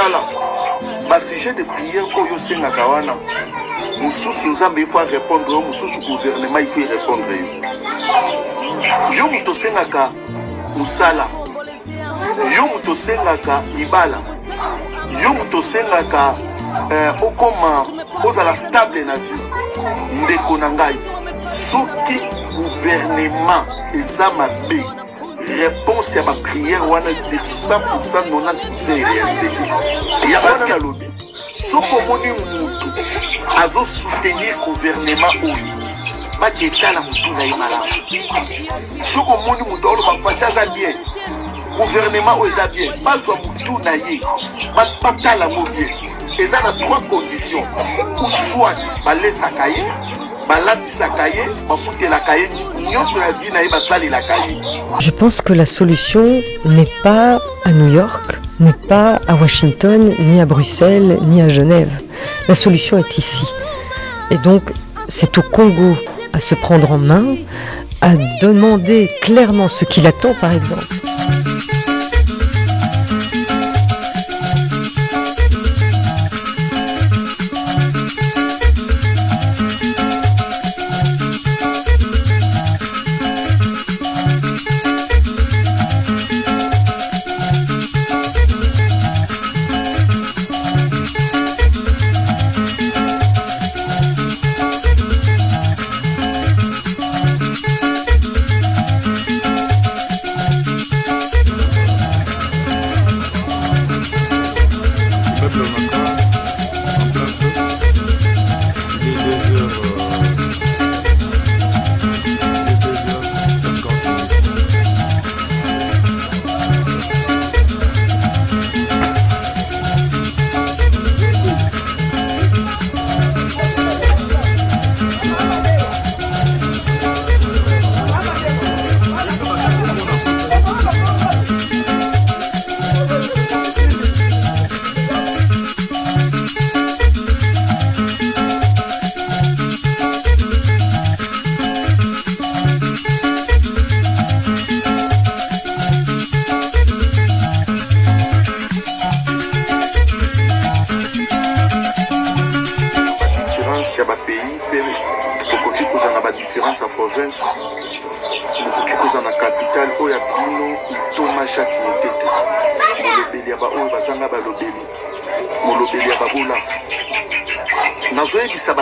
Tala, ma sujet de prière pour Yosenga Kawana. Moussous Nzambe il faut répondre, Moussous gouvernement il faut répondre. Yo Mutosengaka Musala. Yo Mutosengaka Ibala. Yo Mutosengaka Okoma Ozala stable na vie. Ndeko Nangai. Soki gouvernement Ezama B. Réponse à ma prière, on a dit 100%, 90% réalisé. Il y a parce qu'il y a lobby. Ce qu'on a soutenir le gouvernement, pas qu'il y ait la moutou na imala. Ce qu'on a bien. Gouvernement est bien. Pas soit moutou na yé. Pas ta la moutou. Et ça a trois conditions. Ou soit, balé sakaye. Je pense que la solution n'est pas à New York, n'est pas à Washington, ni à Bruxelles, ni à Genève. La solution est ici. Et donc, c'est au Congo à se prendre en main, à demander clairement ce qu'il attend, par exemple.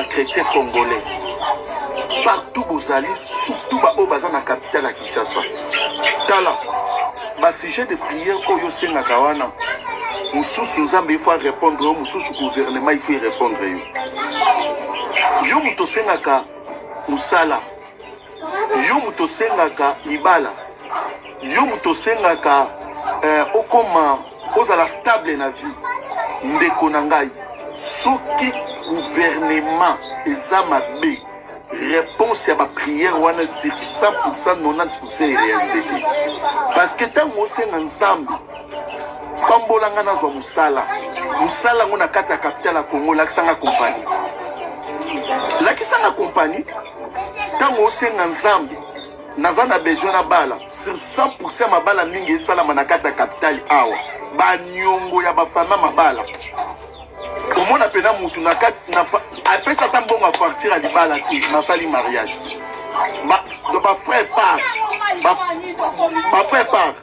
Chrétiens congolais partout vous allez, surtout au bazar na capitale à Kinshasa. Tala, ma sujet de prière pour Yosenga Kawana. Moussous Nzambe il faut répondre, Moussous gouvernement il faut répondre. Yo Mutosengaka Musala. Yo Mutosengaka Ibala. Yo Mutosengaka Okoma Ozala stable na vie. Ndeko Nangai. Soki gouvernement Ezama B. Réponse à ma prière, on a dit 100%, 90% réalisé. Parce que tant que nous sommes ensemble, Pambolanga na zwa musala. Musala ngona kati ya capitale ya Congo la kisanga compagnie. La kisanga compagnie, tant que nous sommes ensemble, naza na besoin na bala. Sur 100% ma bala mingi esala manakati ya capitale awa. Ba nyongo ya ba fama mabala. Comment on appelle mutu na kati na après ça tant bon à facture à libala qui na sali mariage. De ba frère part. Ba frère part.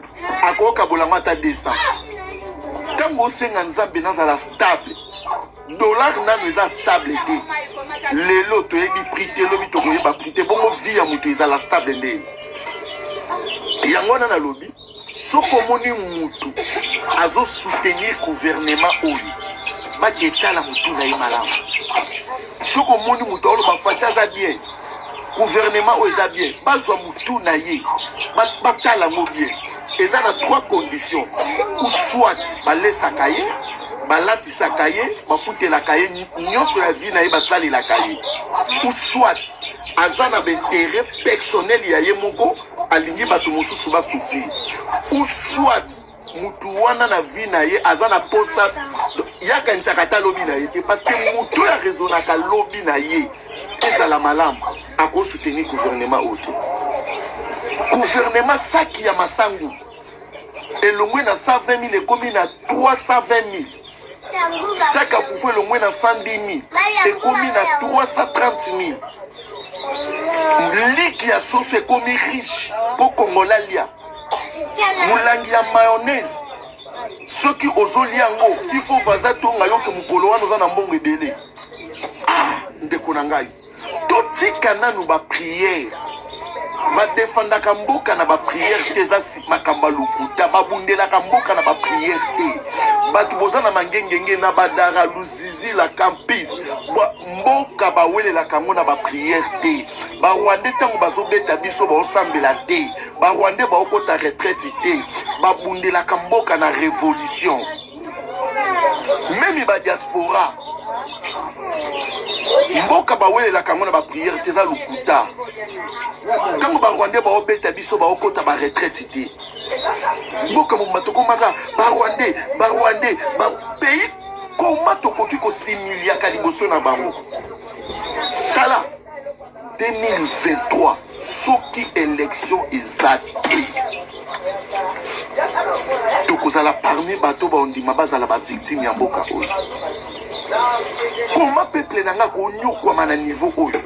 Akoka bolanga ta 200. Tant que senga nzambe na la stable. Dollar na nous stable té. Lelo to yebi prité lobi to koyeba prité bongo vie ya mutu la stable ndé. Yango na lobi. Soko moni mutu azo soutenir gouvernement oyo. Ba keta la mutu na imalamu. Soko moni mutu olo ba facha za bien. Gouvernement oyo za bien. Ba zwa mutu na ye. Ba tala mo bien. Et ça a trois conditions. Ou soit ba laissa kaye, ba lati sakaye, ba fouté la kaye, nyon sur la vie na ye ba sali la kaye. Ou soit azana d'intérêt personnel ya ye moko aligné bato mosusu ba souffrir. Ou soit mutu wana na vie na ye azana posa ya kantakata lobi na ye parce que mutu ya raisonnaka lobi na ye ezala malamu ako soutenir gouvernement auto. Gouvernement saki ya masangu. Et le moins na 120 000 et comme na 320 000. Sac à fufu le moins dans 110 000. Et commis à 330 000. Liki ya sauce est comme riche pour Congolalia. Moulangi ya mayonnaise. Ceux qui osent liango, il faut vaza tonga yo que mukolo wana za na mbongo ebele. Ah, ndeko na ngai. Totika nanu ba prière. Ba défendre kamboka na ba prière te za makamba lukuta, ba bundela kamboka na ba prière te. Batu bozana mangengenge na badara luzizi la campus. Mboka ba wele la kango na ba prière te. Ba Rwandais tango bazobeta biso ba osambela te. Ba Rwandais ba okota retraite te. Ba bundela kamboka na révolution. Même ba diaspora. Mboka ba wele la kango na ba prière te za lukuta. Tango ba Rwandais ba obeta biso ba okota ba retraite te. Mboka mo matoko maka ba Rwandais, ba pays comment tokoki ko similia ka liboso na bango. Tala 2023 soki élection ezate. Tokozala parmi bato ba ondima bazala ba victime ya mboka oyo. Comment peuple nanga ko nyokwa na niveau oyo.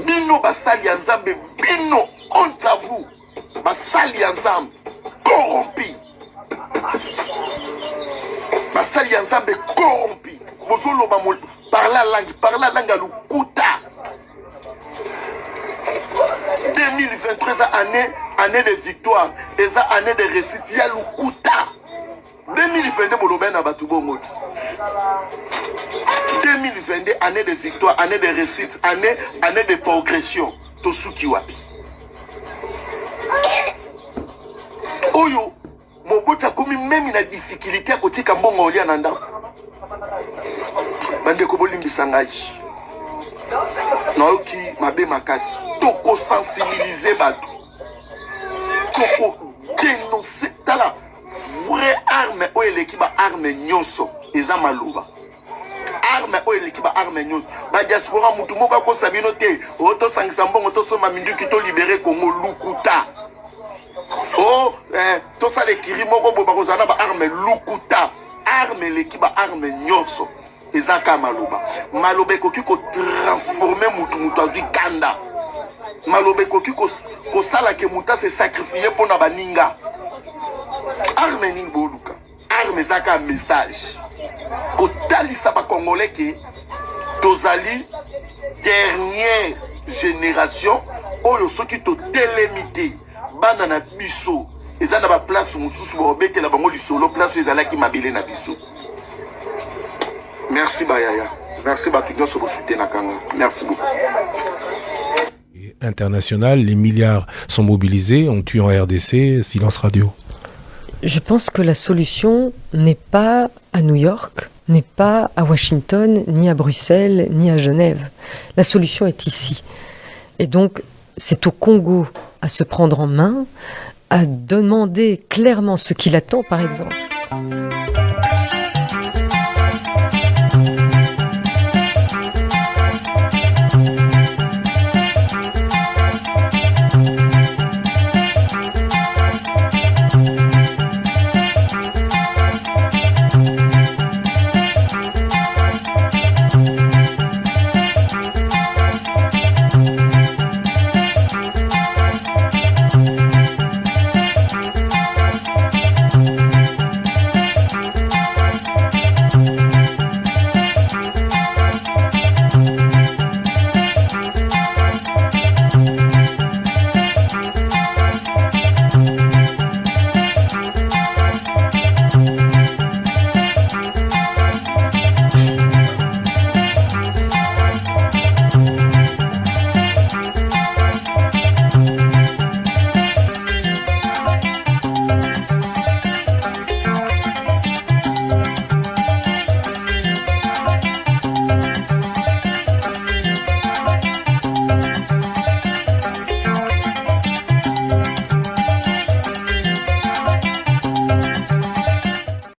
Bino basali ya Nzambe, bino honte à vous. Basali ya Nzambe corrompu. Basali ya Nzambe corrompu. Bozolo ba par la langue à lukuta. 2023 année de victoire, et ça année de réussite, il y a lukuta. 2022 boloba na batu bomoti. 2022 année de victoire, année de réussite, année de progression. Tosuki wapi. Oyo Mobutu akomi même na difficulté à kotika mbongo olia na ndako. Bande ko bolimbisa ngai. Naoki mabe makasi. Toko sensibiliser bato. Toko dénoncer tala vraie arme o eleki ba arme nyonso eza maloba. Arme o eleki ba arme nyonso. Ba diaspora mutu moko ko sabino te. Oto sangisa mbongo to soma minduki to libérer Congo lukuta. Oh, tout ça les kiri moko bo bakozana ba arme lukuta. Arme eleki ba arme nyonso. Ezaka maloba. Maloba koki ko transformer mutu azwi kanda. Maloba koki ko sala ke muta se sacrifier pour na baninga. Arme ni boluka. Arme zaka message. Ko talisa ba congolais ke tozali dernière génération oyo soki to télémité bana na biso ezana ba place mususu ba obetela bango lisolo place ezalaki mabele na biso. Merci Bayaya. Merci Batudion sur votre soutien Nakanga. Merci beaucoup. International, les milliards sont mobilisés, on tue en RDC, silence radio. Je pense que la solution n'est pas à New York, n'est pas à Washington, ni à Bruxelles, ni à Genève. La solution est ici. Et donc, c'est au Congo à se prendre en main, à demander clairement ce qu'il attend, par exemple.